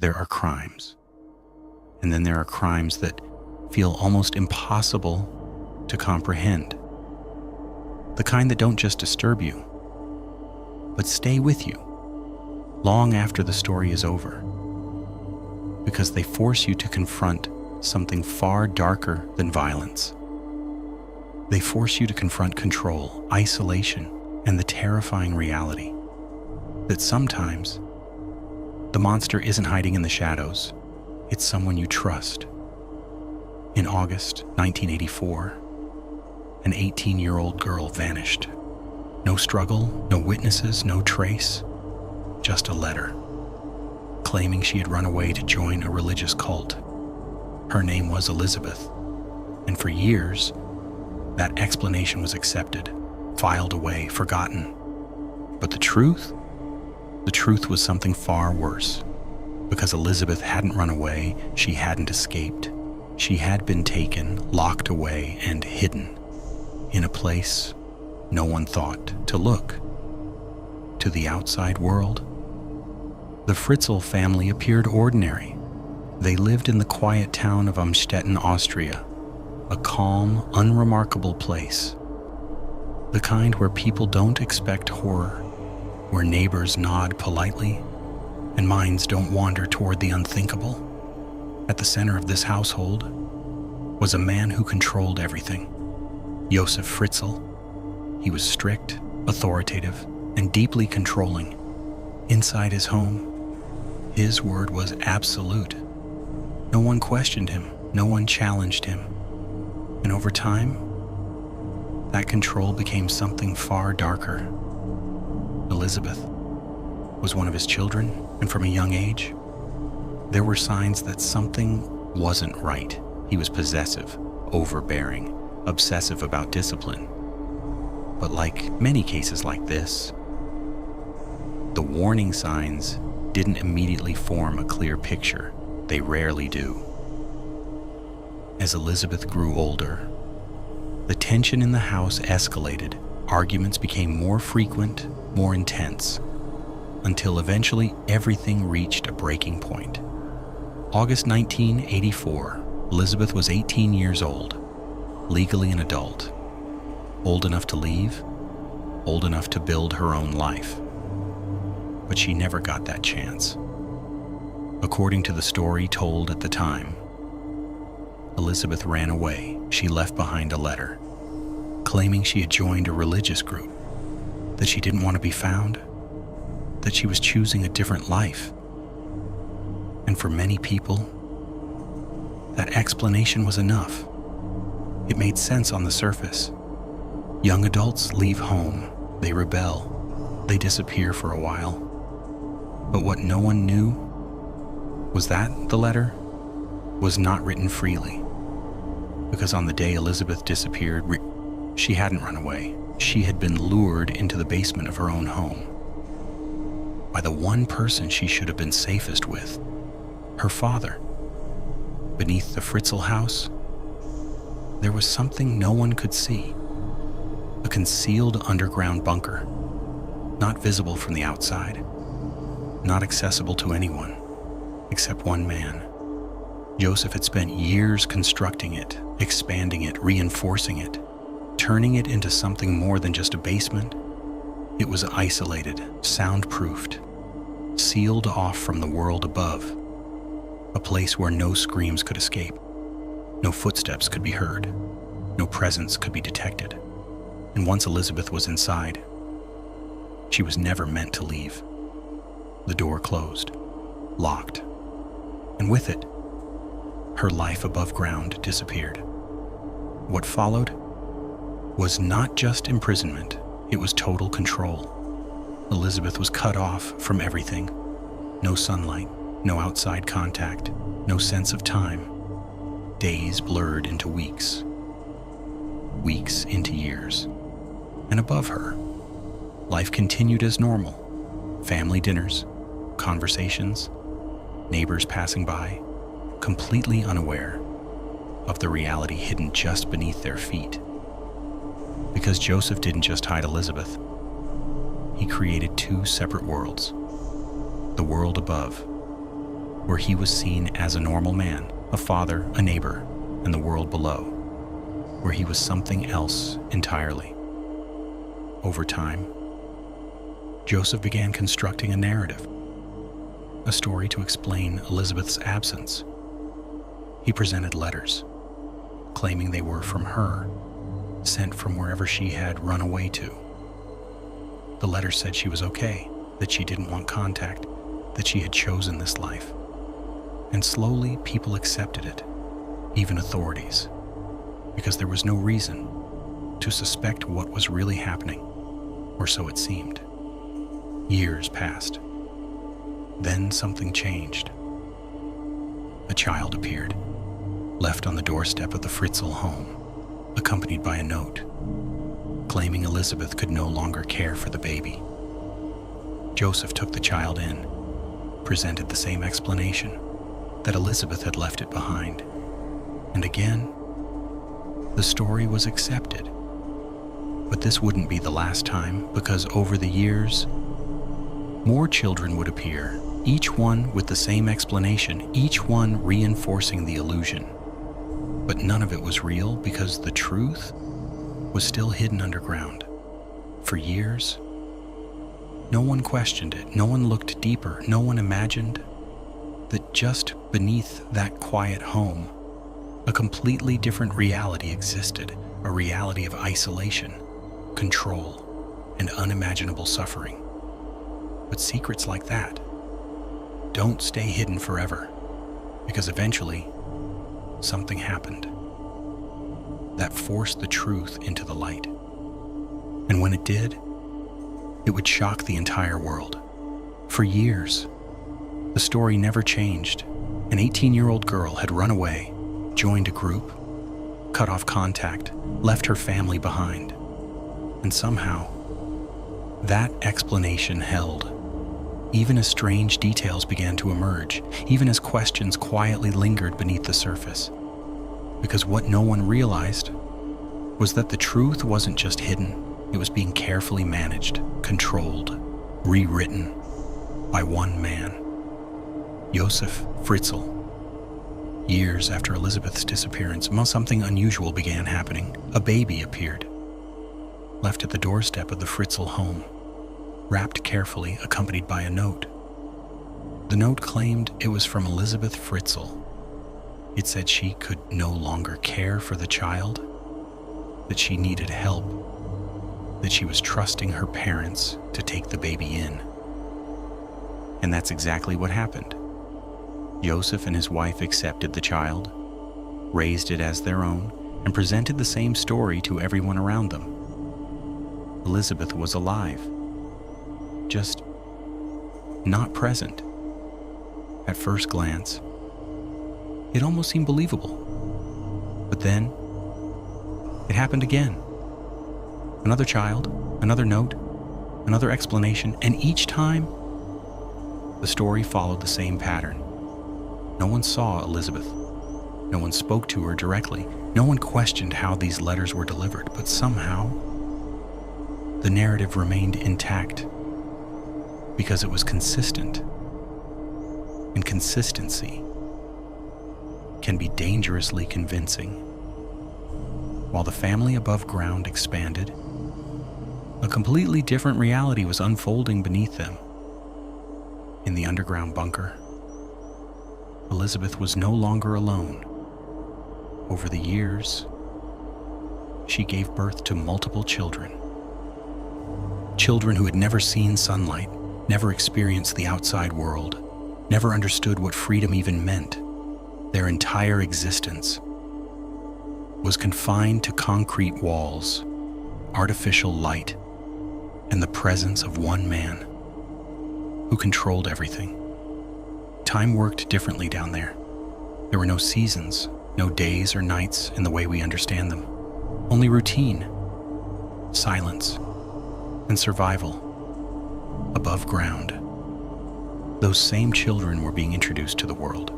there are crimes. And then there are crimes that feel almost impossible to comprehend. The kind that don't just disturb you, but stay with you long after the story is over, because they force you to confront something far darker than violence. They force you to confront control, isolation, and the terrifying reality that sometimes the monster isn't hiding in the shadows, it's someone you trust. In August 1984, an 18-year-old girl vanished. No struggle, no witnesses, no trace, just a letter claiming she had run away to join a religious cult. Her name was Elizabeth, and for years, that explanation was accepted, filed away, forgotten. But the truth was something far worse, because Elizabeth hadn't run away, she hadn't escaped. She had been taken, locked away, and hidden in a place no one thought to look. To the outside world, the Fritzl family appeared ordinary. They lived in the quiet town of Amstetten, Austria, a calm, unremarkable place. The kind where people don't expect horror, where neighbors nod politely and minds don't wander toward the unthinkable. At the center of this household was a man who controlled everything. Josef Fritzl. He was strict, authoritative, and deeply controlling. Inside his home, his word was absolute. No one questioned him, no one challenged him. And over time, that control became something far darker. Elizabeth was one of his children, and from a young age, there were signs that something wasn't right. He was possessive, overbearing, obsessive about discipline. But like many cases like this, the warning signs didn't immediately form a clear picture. They rarely do. As Elizabeth grew older, the tension in the house escalated. Arguments became more frequent, more intense, until eventually everything reached a breaking point. August 1984, Elizabeth was 18 years old, legally an adult, old enough to leave, old enough to build her own life. But she never got that chance. According to the story told at the time, Elizabeth ran away. She left behind a letter claiming she had joined a religious group, that she didn't want to be found, that she was choosing a different life. And for many people, that explanation was enough. It made sense on the surface. Young adults leave home, they rebel, they disappear for a while. But what no one knew was that the letter was not written freely. Because on the day Elizabeth disappeared, she hadn't run away. She had been lured into the basement of her own home by the one person she should have been safest with, her father. Beneath the Fritzl house, there was something no one could see. A concealed underground bunker, not visible from the outside, not accessible to anyone except one man. Joseph had spent years constructing it, expanding it, reinforcing it, turning it into something more than just a basement. It was isolated, soundproofed, sealed off from the world above, a place where no screams could escape, no footsteps could be heard, no presence could be detected. And once Elizabeth was inside, she was never meant to leave. The door closed, locked, and with it, her life above ground disappeared. What followed was not just imprisonment, it was total control. Elizabeth was cut off from everything. No sunlight, no outside contact, no sense of time. Days blurred into weeks, weeks into years. And above her, life continued as normal. Family dinners, conversations, neighbors passing by, completely unaware of the reality hidden just beneath their feet. Because Joseph didn't just hide Elizabeth, he created two separate worlds. The world above where he was seen as a normal man, a father, a neighbor, and the world below, where he was something else entirely. Over time, Joseph began constructing a narrative, a story to explain Elizabeth's absence. He presented letters, claiming they were from her, sent from wherever she had run away to. The letters said she was okay, that she didn't want contact, that she had chosen this life. And slowly people accepted it, even authorities, because there was no reason to suspect what was really happening, or so it seemed. Years passed. Then something changed. A child appeared, left on the doorstep of the Fritzl home, accompanied by a note, claiming Elizabeth could no longer care for the baby. Joseph took the child in, presented the same explanation, that Elizabeth had left it behind. And again, the story was accepted. But this wouldn't be the last time, because over the years, more children would appear, each one with the same explanation, each one reinforcing the illusion. But none of it was real, because the truth was still hidden underground. For years, no one questioned it, no one looked deeper, no one imagined that just beneath that quiet home, a completely different reality existed, a reality of isolation, control, and unimaginable suffering. But secrets like that don't stay hidden forever, because eventually something happened that forced the truth into the light. And when it did, it would shock the entire world. For years, the story never changed. An 18-year-old girl had run away, joined a group, cut off contact, left her family behind. And somehow, that explanation held. Even as strange details began to emerge, even as questions quietly lingered beneath the surface. Because what no one realized was that the truth wasn't just hidden, it was being carefully managed, controlled, rewritten by one man, Joseph Fritzl. Years after Elizabeth's disappearance, something unusual began happening. A baby appeared, left at the doorstep of the Fritzl home, wrapped carefully, accompanied by a note. The note claimed it was from Elizabeth Fritzl. It said she could no longer care for the child, that she needed help, that she was trusting her parents to take the baby in. And that's exactly what happened. Joseph and his wife accepted the child, raised it as their own, and presented the same story to everyone around them. Elizabeth was alive, just not present. At first glance, it almost seemed believable. But then, it happened again. Another child, another note, another explanation, and each time, the story followed the same pattern. No one saw Elizabeth. No one spoke to her directly. No one questioned how these letters were delivered, but somehow, the narrative remained intact because it was consistent. And consistency can be dangerously convincing. While the family above ground expanded, a completely different reality was unfolding beneath them. In the underground bunker, Elizabeth was no longer alone. Over the years, she gave birth to multiple children. Children who had never seen sunlight, never experienced the outside world, never understood what freedom even meant. Their entire existence was confined to concrete walls, artificial light, and the presence of one man who controlled everything. Time worked differently down there. There were no seasons, no days or nights in the way we understand them. Only routine, silence, and survival above ground. Those same children were being introduced to the world,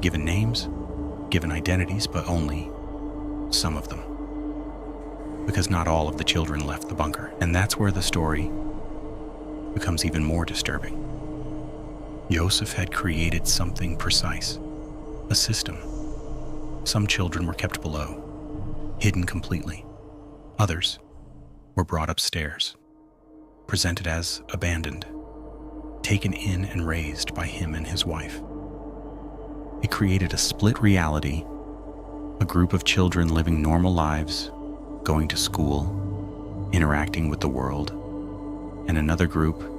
given names, given identities, but only some of them. Because not all of the children left the bunker, and that's where the story becomes even more disturbing. Joseph had created something precise, a system. Some children were kept below, hidden completely. Others were brought upstairs, presented as abandoned, taken in and raised by him and his wife. It created a split reality, a group of children living normal lives, going to school, interacting with the world, and another group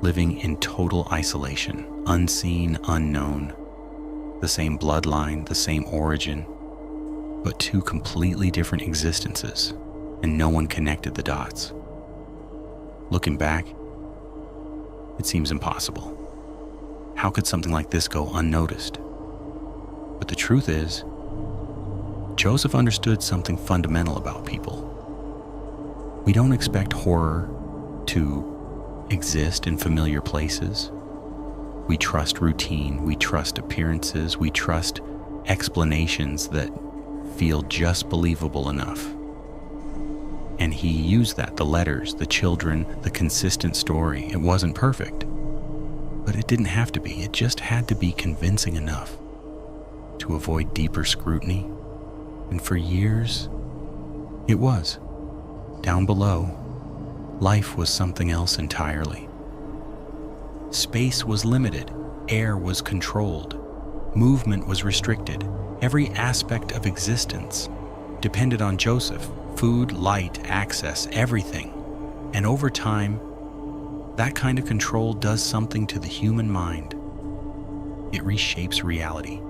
living in total isolation, unseen, unknown, the same bloodline, the same origin, but two completely different existences, and no one connected the dots. Looking back, it seems impossible. How could something like this go unnoticed? But the truth is, Joseph understood something fundamental about people. We don't expect horror to exist in familiar places. We trust routine, we trust appearances, we trust explanations that feel just believable enough. And he used that, the letters, the children, the consistent story. It wasn't perfect, but it didn't have to be. It just had to be convincing enough to avoid deeper scrutiny. And for years, it was. Down below, life was something else entirely. Space was limited, air was controlled, movement was restricted. Every aspect of existence depended on Joseph. Food, light, access, everything. And over time, that kind of control does something to the human mind. It reshapes reality.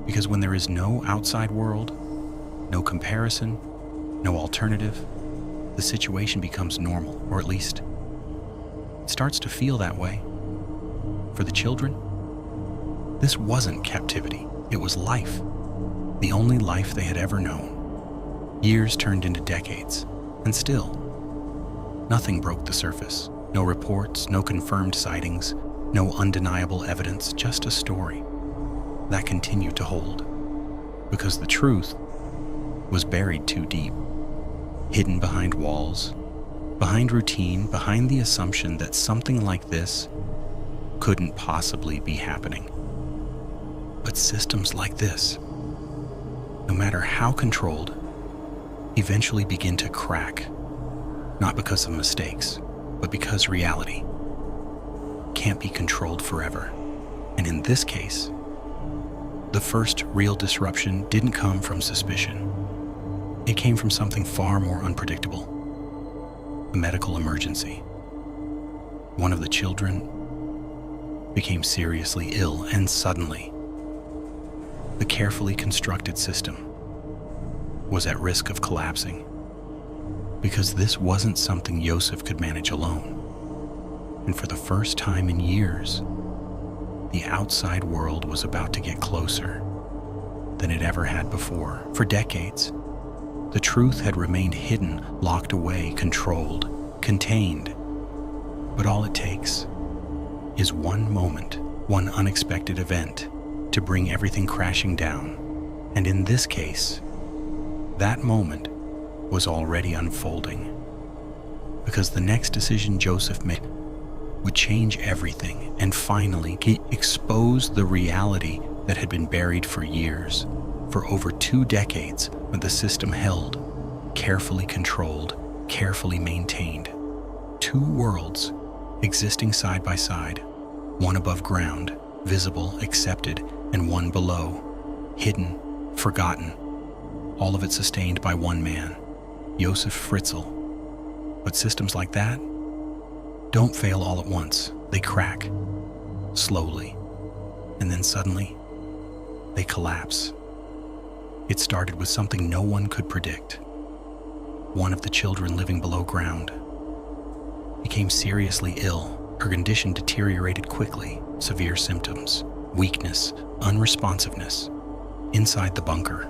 Because when there is no outside world, no comparison, no alternative, the situation becomes normal, or at least it starts to feel that way. For the children, this wasn't captivity. It was life, the only life they had ever known. Years turned into decades, and still, nothing broke the surface. No reports, no confirmed sightings, no undeniable evidence, just a story that continued to hold. Because the truth was buried too deep, hidden behind walls, behind routine, behind the assumption that something like this couldn't possibly be happening. But systems like this, no matter how controlled, eventually begin to crack, not because of mistakes, but because reality can't be controlled forever. And in this case, the first real disruption didn't come from suspicion. It came from something far more unpredictable, a medical emergency. One of the children became seriously ill, and suddenly, the carefully constructed system was at risk of collapsing, because this wasn't something Joseph could manage alone. And for the first time in years, the outside world was about to get closer than it ever had before. For decades, the truth had remained hidden, locked away, controlled, contained. But all it takes is one moment, one unexpected event, to bring everything crashing down. And in this case, that moment was already unfolding, because the next decision Joseph made would change everything and finally expose the reality that had been buried for years, for over 2 decades, when the system held, carefully controlled, carefully maintained. 2 worlds existing side by side, one above ground, visible, accepted, and one below, hidden, forgotten, all of it sustained by one man, Joseph Fritzl. But systems like that don't fail all at once. They crack, slowly, and then suddenly, they collapse. It started with something no one could predict. One of the children living below ground became seriously ill. Her condition deteriorated quickly, severe symptoms, weakness, unresponsiveness. Inside the bunker,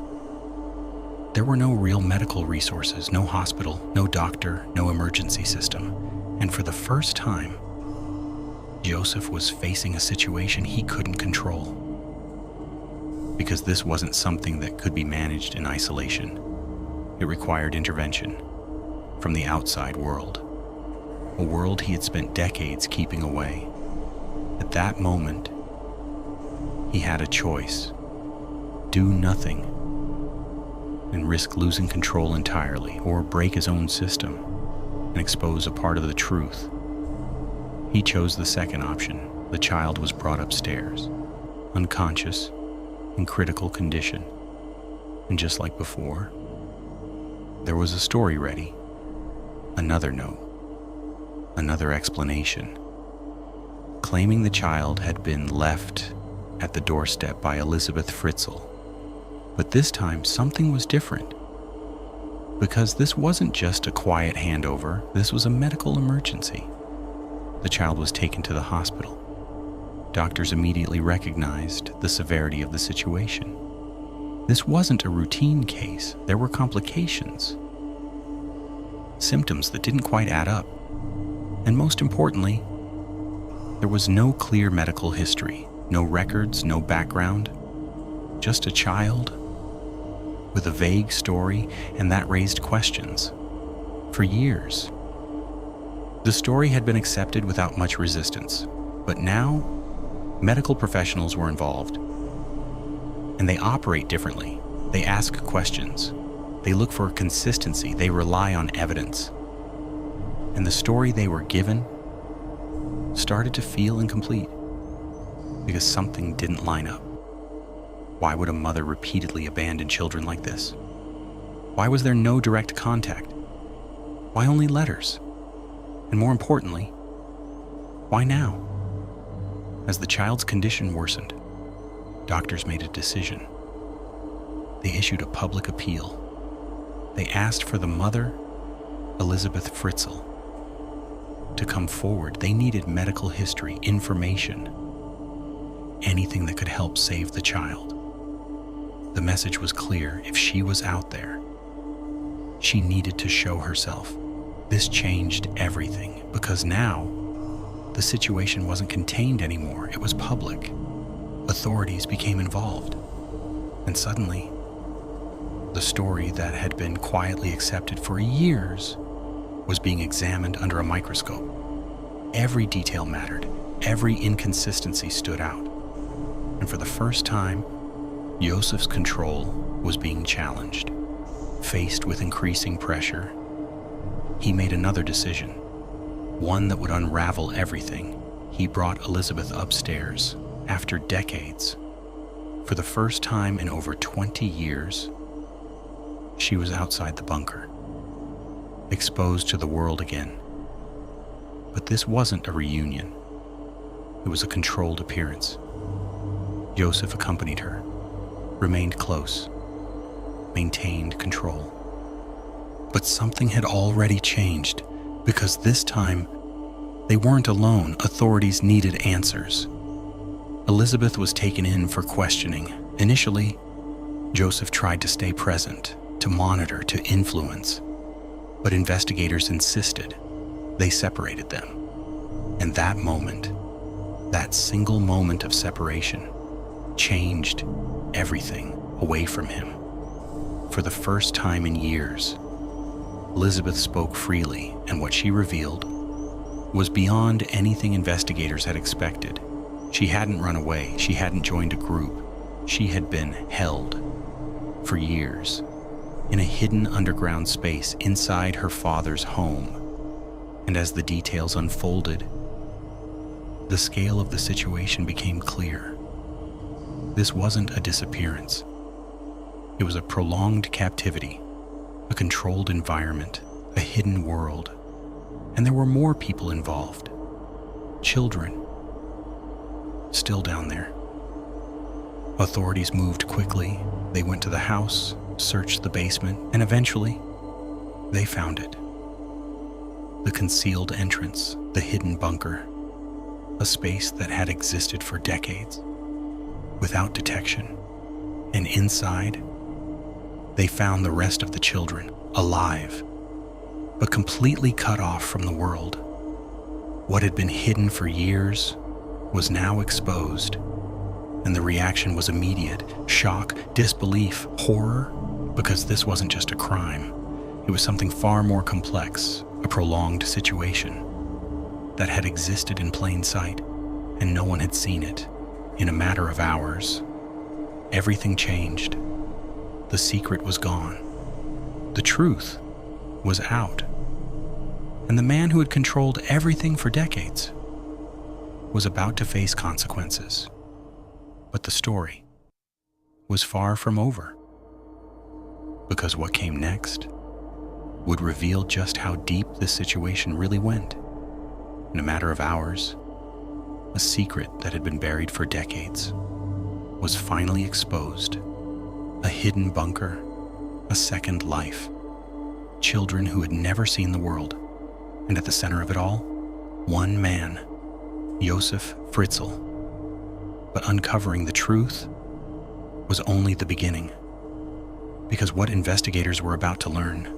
there were no real medical resources, no hospital, no doctor, no emergency system. And for the first time, Joseph was facing a situation he couldn't control. Because this wasn't something that could be managed in isolation. It required intervention from the outside world, a world he had spent decades keeping away. At that moment, he had a choice: do nothing and risk losing control entirely, or break his own system and expose a part of the truth. He chose the second option. The child was brought upstairs, unconscious, in critical condition. And just like before, there was a story ready. Another note, another explanation, claiming the child had been left at the doorstep by Elizabeth Fritzl. But this time, something was different. Because this wasn't just a quiet handover, this was a medical emergency. The child was taken to the hospital. Doctors immediately recognized the severity of the situation. This wasn't a routine case. There were complications, symptoms that didn't quite add up. And most importantly, there was no clear medical history, no records, no background, just a child with a vague story, and that raised questions. For years, the story had been accepted without much resistance, but now medical professionals were involved, and they operate differently. They ask questions, they look for consistency, they rely on evidence. And the story they were given started to feel incomplete because something didn't line up. Why would a mother repeatedly abandon children like this? Why was there no direct contact? Why only letters? And more importantly, why now? As the child's condition worsened, doctors made a decision. They issued a public appeal. They asked for the mother, Elizabeth Fritzl, to come forward. They needed medical history, information, anything that could help save the child. The message was clear: if she was out there, she needed to show herself. This changed everything, because now the situation wasn't contained anymore. It was public. Authorities became involved. And suddenly, the story that had been quietly accepted for years was being examined under a microscope. Every detail mattered. Every inconsistency stood out. And for the first time, Yosef's control was being challenged. Faced with increasing pressure, he made another decision, one that would unravel everything. He brought Elizabeth upstairs after decades. For the first time in over 20 years, she was outside the bunker, exposed to the world again. But this wasn't a reunion. It was a controlled appearance. Joseph accompanied her, remained close, maintained control. But something had already changed, because this time, they weren't alone. Authorities needed answers. Elizabeth was taken in for questioning. Initially, Joseph tried to stay present, to monitor, to influence. But investigators insisted. They separated them. And that moment, that single moment of separation, changed everything away from him. For the first time in years, Elizabeth spoke freely, and what she revealed was beyond anything investigators had expected. She hadn't run away. She hadn't joined a group. She had been held for years in a hidden underground space inside her father's home. And as the details unfolded, the scale of the situation became clear. This wasn't a disappearance. It was a prolonged captivity, a controlled environment, a hidden world. And there were more people involved. Children, still down there. Authorities moved quickly. They went to the house, searched the basement, and eventually, they found it. The concealed entrance, the hidden bunker, a space that had existed for decades, without detection. And inside, they found the rest of the children, alive, but completely cut off from the world. What had been hidden for years was now exposed, and the reaction was immediate: shock, disbelief, horror, because this wasn't just a crime. It was something far more complex, a prolonged situation that had existed in plain sight and no one had seen it. In a matter of hours, everything changed. The secret was gone. The truth was out. And the man who had controlled everything for decades was about to face consequences. But the story was far from over, because what came next would reveal just how deep this situation really went. In a matter of hours, a secret that had been buried for decades was finally exposed. A hidden bunker, a second life, children who had never seen the world, and at the center of it all, one man, Josef Fritzl. But uncovering the truth was only the beginning, because what investigators were about to learn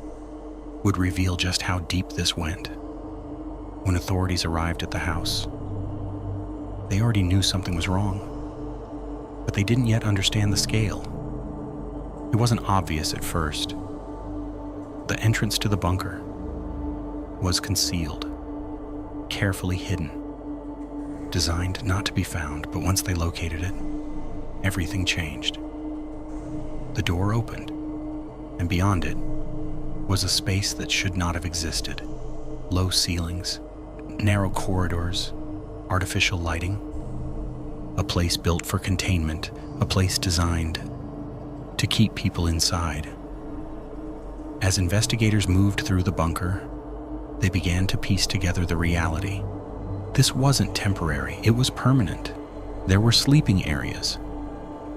would reveal just how deep this went. When authorities arrived at the house, they already knew something was wrong, but they didn't yet understand the scale. It wasn't obvious at first. The entrance to the bunker was concealed, carefully hidden, designed not to be found, but once they located it, everything changed. The door opened, and beyond it was a space that should not have existed. Low ceilings, narrow corridors, artificial lighting, a place built for containment, a place designed to keep people inside. As investigators moved through the bunker, they began to piece together the reality. This wasn't temporary, it was permanent. There were sleeping areas,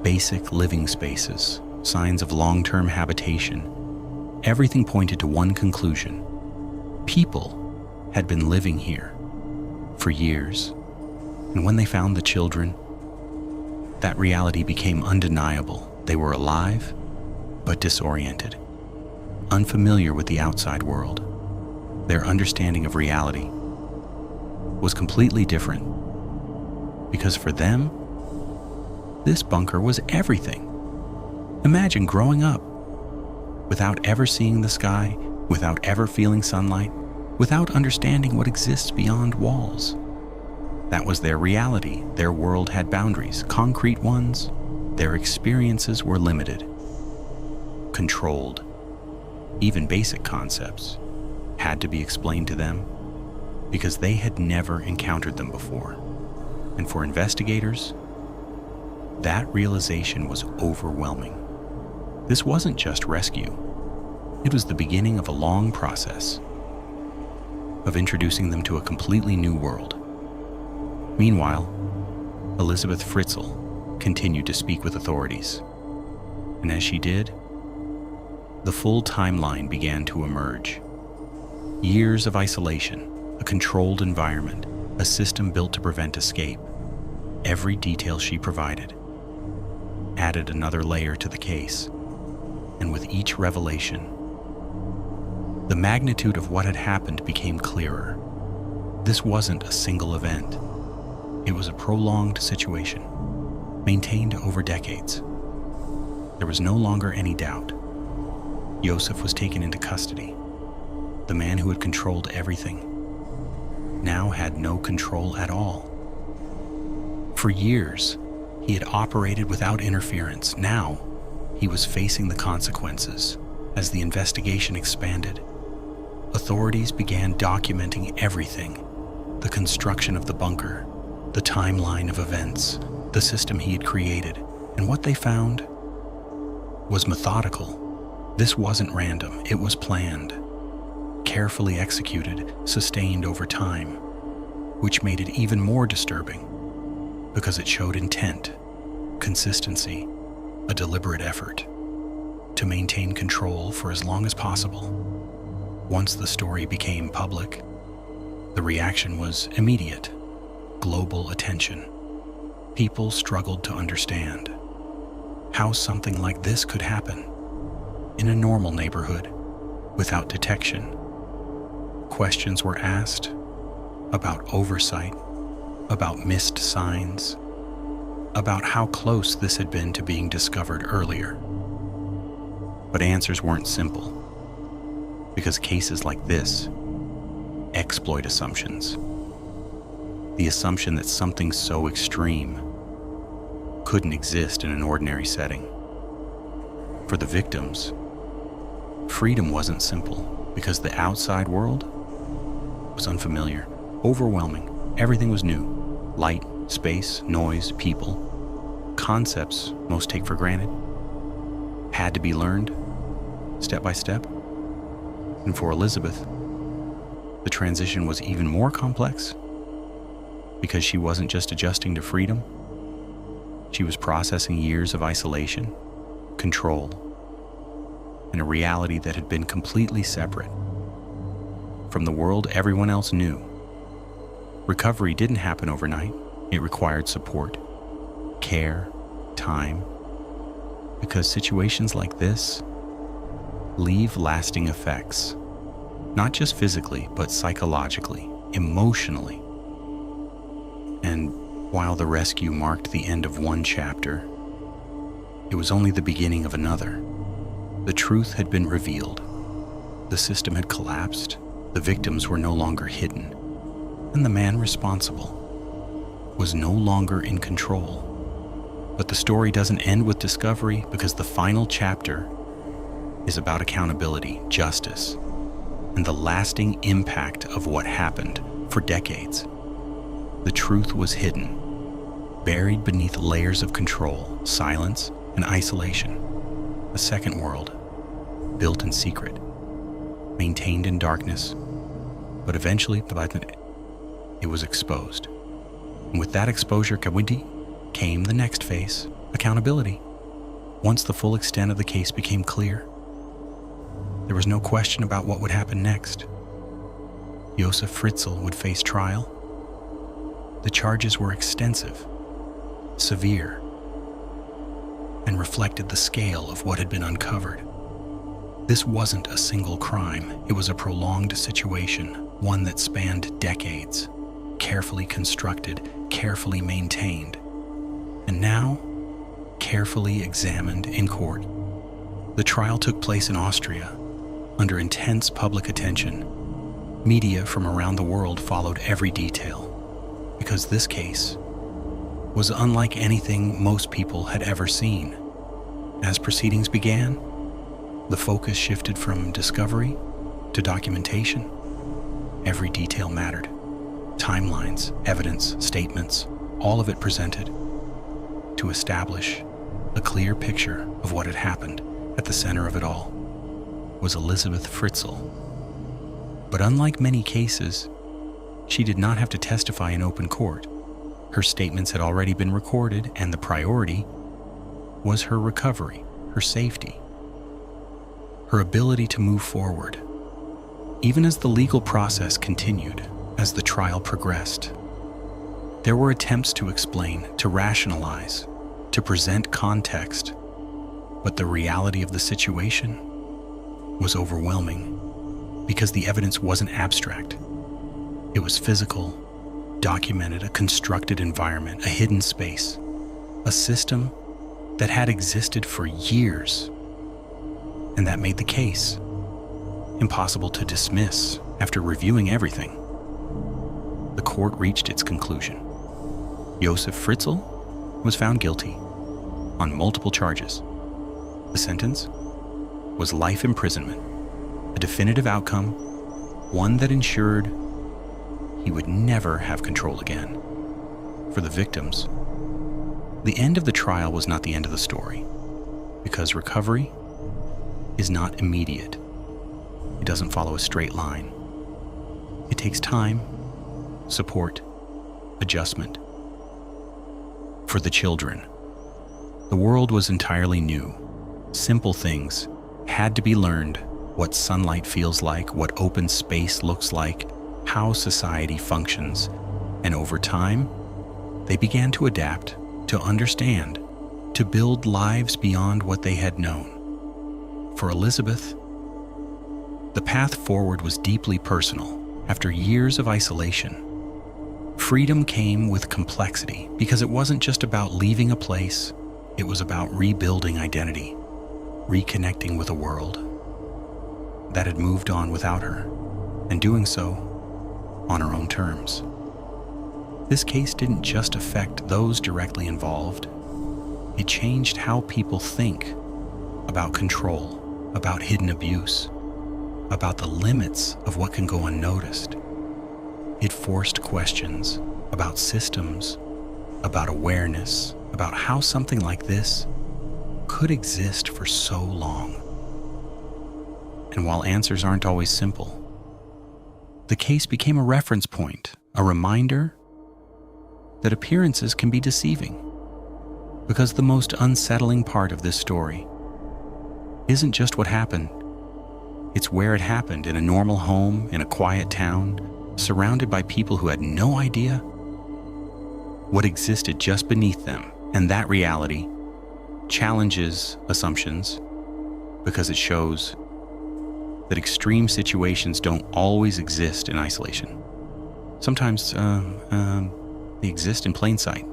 basic living spaces, signs of long-term habitation. Everything pointed to one conclusion. People had been living here for years, and when they found the children, that reality became undeniable. They were alive, but disoriented, unfamiliar with the outside world. Their understanding of reality was completely different, because for them, this bunker was everything. Imagine growing up without ever seeing the sky, without ever feeling sunlight, without understanding what exists beyond walls. That was their reality. Their world had boundaries, concrete ones. Their experiences were limited, controlled. Even basic concepts had to be explained to them because they had never encountered them before. And for investigators, that realization was overwhelming. This wasn't just rescue. It was the beginning of a long process of introducing them to a completely new world. Meanwhile, Elizabeth Fritzl continued to speak with authorities. And as she did, the full timeline began to emerge. Years of isolation, a controlled environment, a system built to prevent escape. Every detail she provided added another layer to the case. And with each revelation, the magnitude of what had happened became clearer. This wasn't a single event. It was a prolonged situation, maintained over decades. There was no longer any doubt. Josef was taken into custody. The man who had controlled everything now had no control at all. For years, he had operated without interference. Now, he was facing the consequences as the investigation expanded. Authorities began documenting everything: the construction of the bunker, the timeline of events, the system he had created, and what they found was methodical. This wasn't random, it was planned, carefully executed, sustained over time, which made it even more disturbing because it showed intent, consistency, a deliberate effort to maintain control for as long as possible. Once the story became public, the reaction was immediate. Global attention. People struggled to understand how something like this could happen in a normal neighborhood without detection. Questions were asked about oversight, about missed signs, about how close this had been to being discovered earlier. But answers weren't simple, because cases like this exploit assumptions. the assumption that something so extreme couldn't exist in an ordinary setting. For the victims, freedom wasn't simple because the outside world was unfamiliar, overwhelming. Everything was new. Light, space, noise, people. Concepts most take for granted had to be learned step by step. And for Elizabeth, the transition was even more complex because she wasn't just adjusting to freedom. She was processing years of isolation, control, and a reality that had been completely separate from the world everyone else knew. Recovery didn't happen overnight. It required support, care, time, because situations like this leave lasting effects, not just physically, but psychologically, emotionally. And while the rescue marked the end of one chapter, it was only the beginning of another. The truth had been revealed. The system had collapsed. The victims were no longer hidden. And the man responsible was no longer in control. But the story doesn't end with discovery, because the final chapter is about accountability, justice, and the lasting impact of what happened for decades. The truth was hidden, buried beneath layers of control, silence, and isolation. A second world, built in secret, maintained in darkness, but eventually it was exposed. And with that exposure, came the next phase, accountability. Once the full extent of the case became clear, there was no question about what would happen next. Josef Fritzl would face trial. The charges were extensive, severe, and reflected the scale of what had been uncovered. This wasn't a single crime. It was a prolonged situation, one that spanned decades, carefully constructed, carefully maintained, and now carefully examined in court. The trial took place in Austria under intense public attention. Media from around the world followed every detail, because this case was unlike anything most people had ever seen. As proceedings began, the focus shifted from discovery to documentation. Every detail mattered. Timelines, evidence, statements, all of it presented to establish a clear picture of what had happened. At the center of it all was Elizabeth Fritzl. But unlike many cases, she did not have to testify in open court. Her statements had already been recorded, and the priority was her recovery, her safety, her ability to move forward. Even as the legal process continued, as the trial progressed, there were attempts to explain, to rationalize, to present context, but the reality of the situation was overwhelming because the evidence wasn't abstract. It was physical, documented, a constructed environment, a hidden space, a system that had existed for years, and that made the case impossible to dismiss. After reviewing everything, the court reached its conclusion. Josef Fritzl was found guilty on multiple charges. The sentence was life imprisonment, a definitive outcome, one that ensured he would never have control again. For the victims, the end of the trial was not the end of the story, because recovery is not immediate. It doesn't follow a straight line. It takes time, support, adjustment. For the children, the world was entirely new. Simple things had to be learned: what sunlight feels like, what open space looks like, how society functions. And over time, they began to adapt, to understand, to build lives beyond what they had known. For Elizabeth, the path forward was deeply personal. After years of isolation, freedom came with complexity, because it wasn't just about leaving a place, it was about rebuilding identity, reconnecting with a world that had moved on without her, and doing so on her own terms. This case didn't just affect those directly involved. It changed how people think about control, about hidden abuse, about the limits of what can go unnoticed. It forced questions about systems, about awareness, about how something like this could exist for so long. And while answers aren't always simple, the case became a reference point, a reminder that appearances can be deceiving. Because the most unsettling part of this story isn't just what happened, it's where it happened, in a normal home, in a quiet town, surrounded by people who had no idea what existed just beneath them. And that reality challenges assumptions because it shows that extreme situations don't always exist in isolation. Sometimes they exist in plain sight,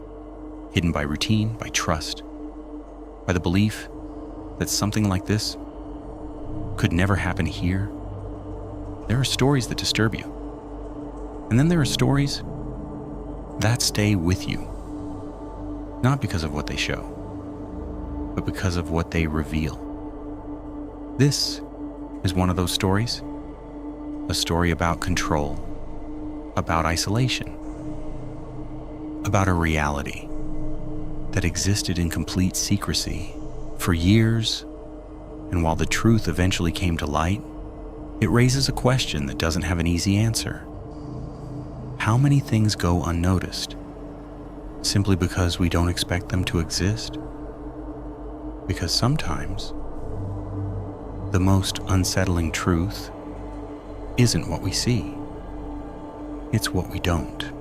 hidden by routine, by trust, by the belief that something like this could never happen here. There are stories that disturb you. And then there are stories that stay with you, not because of what they show, but because of what they reveal. This is one of those stories, a story about control, about isolation, about a reality that existed in complete secrecy for years, and while the truth eventually came to light, it raises a question that doesn't have an easy answer. How many things go unnoticed simply because we don't expect them to exist? Because sometimes the most unsettling truth isn't what we see, it's what we don't.